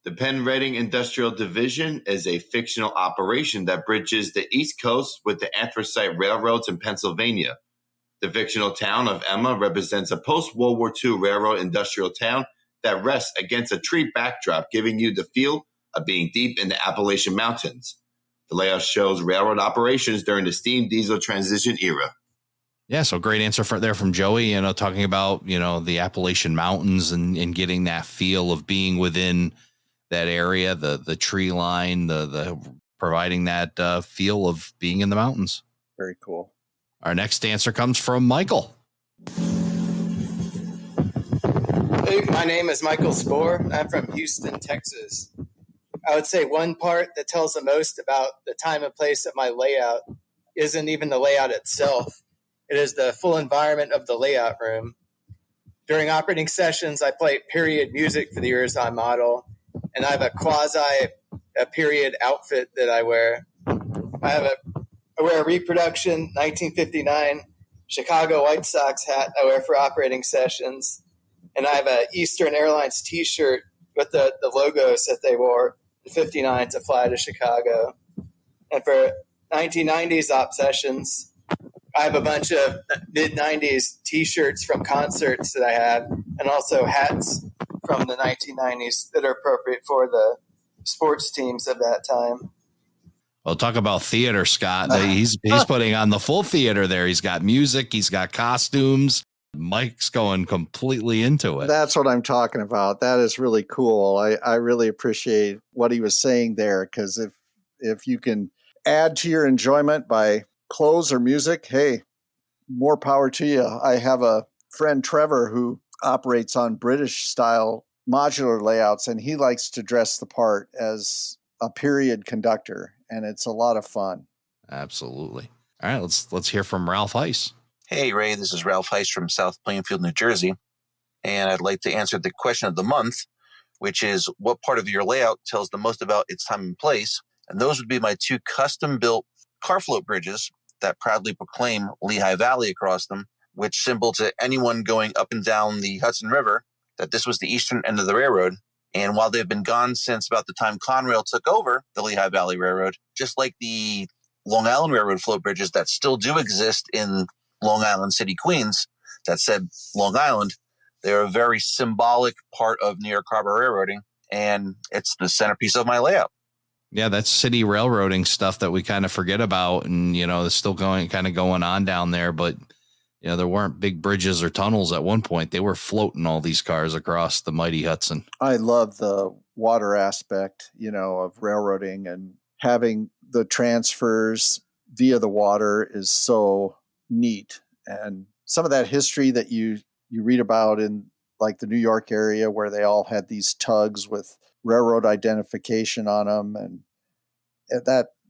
C: The Penn Reading Industrial Division is a fictional operation that bridges the East Coast with the Anthracite Railroads in Pennsylvania. The fictional town of Emma represents a post-World War II railroad industrial town that rests against a tree backdrop, giving you the feel of being deep in the Appalachian Mountains. The layout shows railroad operations during the steam diesel transition era.
A: Yeah, so great answer from Joey, talking about, the Appalachian Mountains and getting that feel of being within that area, the tree line, the providing that feel of being in the mountains.
B: Very cool.
A: Our next answer comes from Michael.
D: Hey, my name is Michael Spohr. I'm from Houston, Texas. I would say one part that tells the most about the time and place of my layout isn't even the layout itself. It is the full environment of the layout room. During operating sessions, I play period music for the years I model, and I have a period outfit that I wear. I wear a reproduction 1959 Chicago White Sox hat I wear for operating sessions, and I have an Eastern Airlines T-shirt with the logos that they wore in 59 to fly to Chicago. And for 1990s op sessions, I have a bunch of mid-90s T-shirts from concerts that I have, and also hats from the 1990s that are appropriate for the sports teams of that time.
A: Well, talk about theater, Scott. He's putting on the full theater there. He's got music. He's got costumes. Mike's going completely into it.
B: That's what I'm talking about. That is really cool. I really appreciate what he was saying there, because if you can add to your enjoyment by clothes or music, hey, more power to you. I have a friend, Trevor, who operates on British style modular layouts, and he likes to dress the part as a period conductor, and it's a lot of fun.
A: Absolutely. All right, let's hear from Ralph Heiss.
E: Hey, Ray, this is Ralph Heiss from South Plainfield, New Jersey, and I'd like to answer the question of the month, which is what part of your layout tells the most about its time and place? And those would be my two custom-built car float bridges that proudly proclaim Lehigh Valley across them, which symbol to anyone going up and down the Hudson River that this was the eastern end of the railroad. And while they've been gone since about the time Conrail took over the Lehigh Valley Railroad, just like the Long Island Railroad float bridges that still do exist in Long Island City, Queens, that said Long Island, they're a very symbolic part of New York Harbor railroading, and it's the centerpiece of my layout.
A: Yeah, that's city railroading stuff that we kind of forget about, and it's still going on down there. But there weren't big bridges or tunnels at one point. They were floating all these cars across the mighty Hudson.
B: I love the water aspect, of railroading, and having the transfers via the water is so neat. And some of that history that you read about in like the New York area, where they all had these tugs with railroad identification on them, and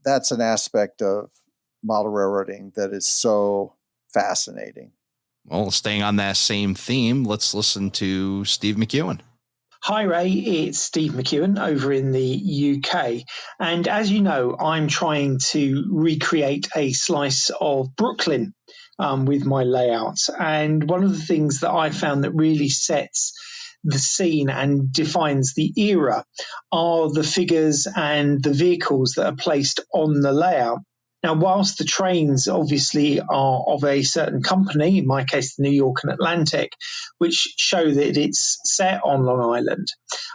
B: that's an aspect of model railroading that is so fascinating.
A: Well, staying on that same theme, let's listen to Steve McEwen.
F: Hi, Ray. It's Steve McEwen over in the UK. And as you know, I'm trying to recreate a slice of Brooklyn with my layouts. And one of the things that I found that really sets the scene and defines the era are the figures and the vehicles that are placed on the layout. Now, whilst the trains obviously are of a certain company, in my case, the New York and Atlantic, which show that it's set on Long Island,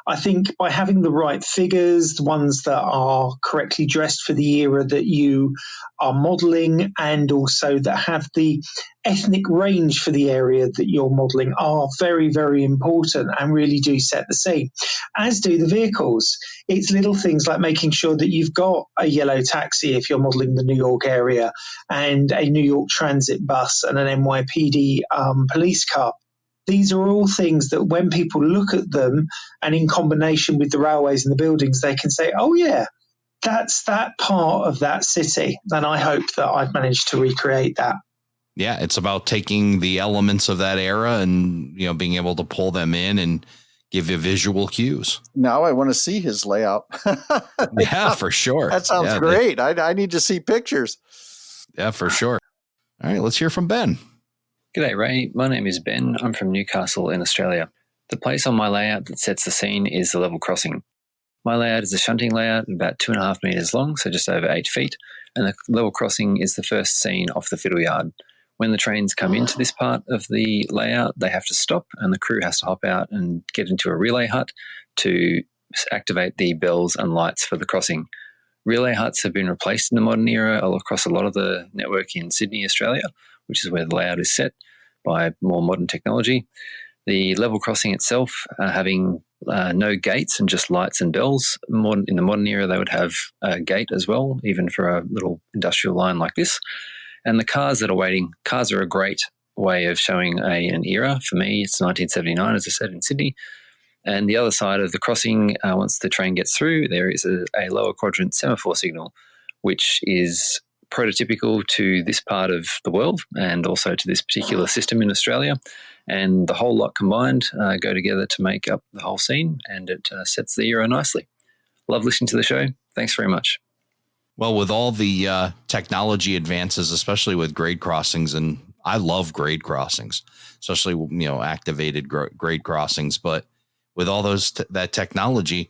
F: I think by having the right figures, the ones that are correctly dressed for the era that you are modeling, and also that have the ethnic range for the area that you're modeling, are very, very important and really do set the scene, as do the vehicles. It's little things like making sure that you've got a yellow taxi if you're modeling the New York area, and a New York transit bus and an NYPD police car. These are all things that when people look at them, and in combination with the railways and the buildings, they can say, oh yeah, that's that part of that city. And I hope that I've managed to recreate that.
A: Yeah, it's about taking the elements of that era and, being able to pull them in and give you visual cues.
B: Now I want to see his layout.
A: Yeah, for sure.
B: That sounds great. I need to see pictures.
A: Yeah, for sure. All right, let's hear from Ben.
G: G'day, Ray. My name is Ben. I'm from Newcastle in Australia. The place on my layout that sets the scene is the level crossing. My layout is a shunting layout, about 2.5 metres long, so just over 8 feet, and the level crossing is the first scene off the fiddle yard. When the trains come into this part of the layout, they have to stop, and the crew has to hop out and get into a relay hut to activate the bells and lights for the crossing. Relay huts have been replaced in the modern era across a lot of the network in Sydney, Australia, which is where the layout is set by more modern technology. The level crossing itself, having no gates and just lights and bells. In the modern era, they would have a gate as well, even for a little industrial line like this. And the cars that are waiting, cars are a great way of showing an era. For me, it's 1979, as I said, in Sydney. And the other side of the crossing, once the train gets through, there is a lower quadrant semaphore signal, which is prototypical to this part of the world and also to this particular system in Australia. And the whole lot combined go together to make up the whole scene, and it sets the era nicely. Love listening to the show. Thanks very much.
A: Well, with all the technology advances, especially with grade crossings, and I love grade crossings, especially, activated grade crossings. But with all that technology,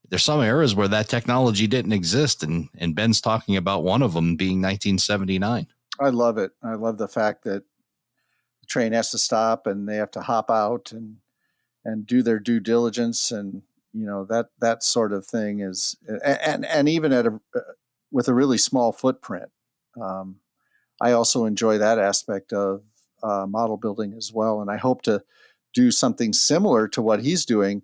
A: there's some eras where that technology didn't exist. And Ben's talking about one of them being 1979. I
B: love it. I love the fact that the train has to stop and they have to hop out and do their due diligence. And, that sort of thing is, and even with a really small footprint. I also enjoy that aspect of model building as well. And I hope to do something similar to what he's doing,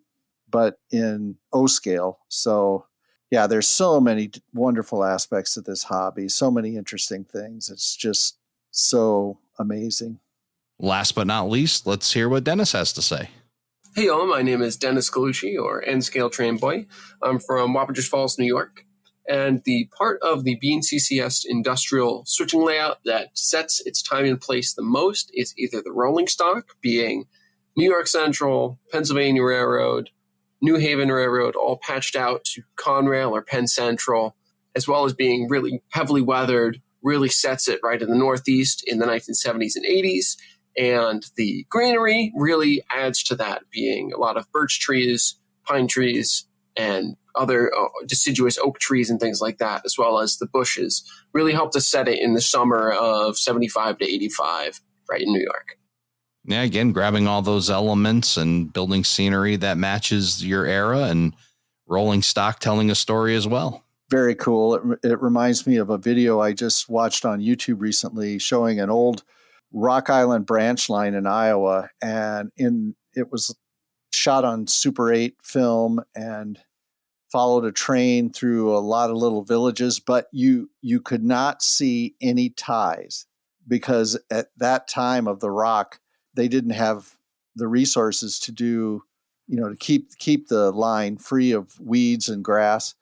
B: but in O scale. So yeah, there's so many wonderful aspects of this hobby, so many interesting things. It's just so amazing.
A: Last but not least, let's hear what Dennis has to say.
H: Hey y'all, my name is Dennis Galucci, or N-Scale Train Boy. I'm from Wappingers Falls, New York. And the part of the BNCCS industrial switching layout that sets its time and place the most is either the rolling stock, being New York Central, Pennsylvania Railroad, New Haven Railroad, all patched out to Conrail or Penn Central, as well as being really heavily weathered, really sets it right in the Northeast in the 1970s and 80s. And the greenery really adds to that, being a lot of birch trees, pine trees, and other deciduous oak trees and things like that, as well as the bushes, really help to set it in the summer of 75 to 85 right in New York.
A: Yeah, again, grabbing all those elements and building scenery that matches your era and rolling stock telling a story as well.
B: Very cool. It reminds me of a video I just watched on YouTube recently showing an old Rock Island branch line in Iowa, and it was shot on Super 8 film and followed a train through a lot of little villages, but you could not see any ties because at that time of the rock, they didn't have the resources to do, to keep the line free of weeds and grass.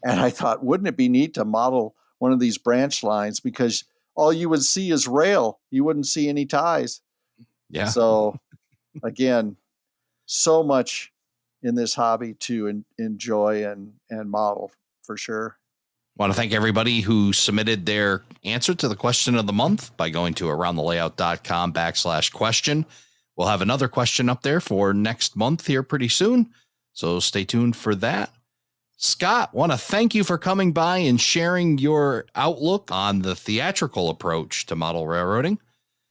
B: And I thought, wouldn't it be neat to model one of these branch lines, because all you would see is rail. You wouldn't see any ties.
A: Yeah.
B: So again, so much in this hobby to enjoy and model for sure.
A: I want to thank everybody who submitted their answer to the question of the month by going to aroundthelayout.com/question. We'll have another question up there for next month here pretty soon, so stay tuned for that. Scott, want to thank you for coming by and sharing your outlook on the theatrical approach to model railroading.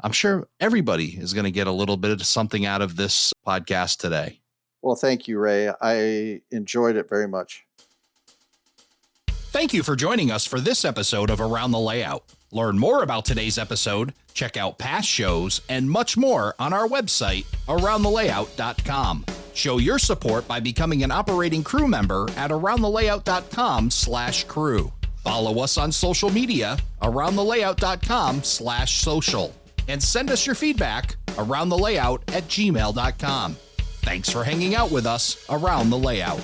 A: I'm sure everybody is going to get a little bit of something out of this podcast today.
B: Well, thank you, Ray. I enjoyed it very much.
A: Thank you for joining us for this episode of Around the Layout. Learn more about today's episode, check out past shows, and much more on our website, aroundthelayout.com. Show your support by becoming an operating crew member at aroundthelayout.com/crew. Follow us on social media, aroundthelayout.com/social. And send us your feedback, aroundthelayout@gmail.com. Thanks for hanging out with us around the layout.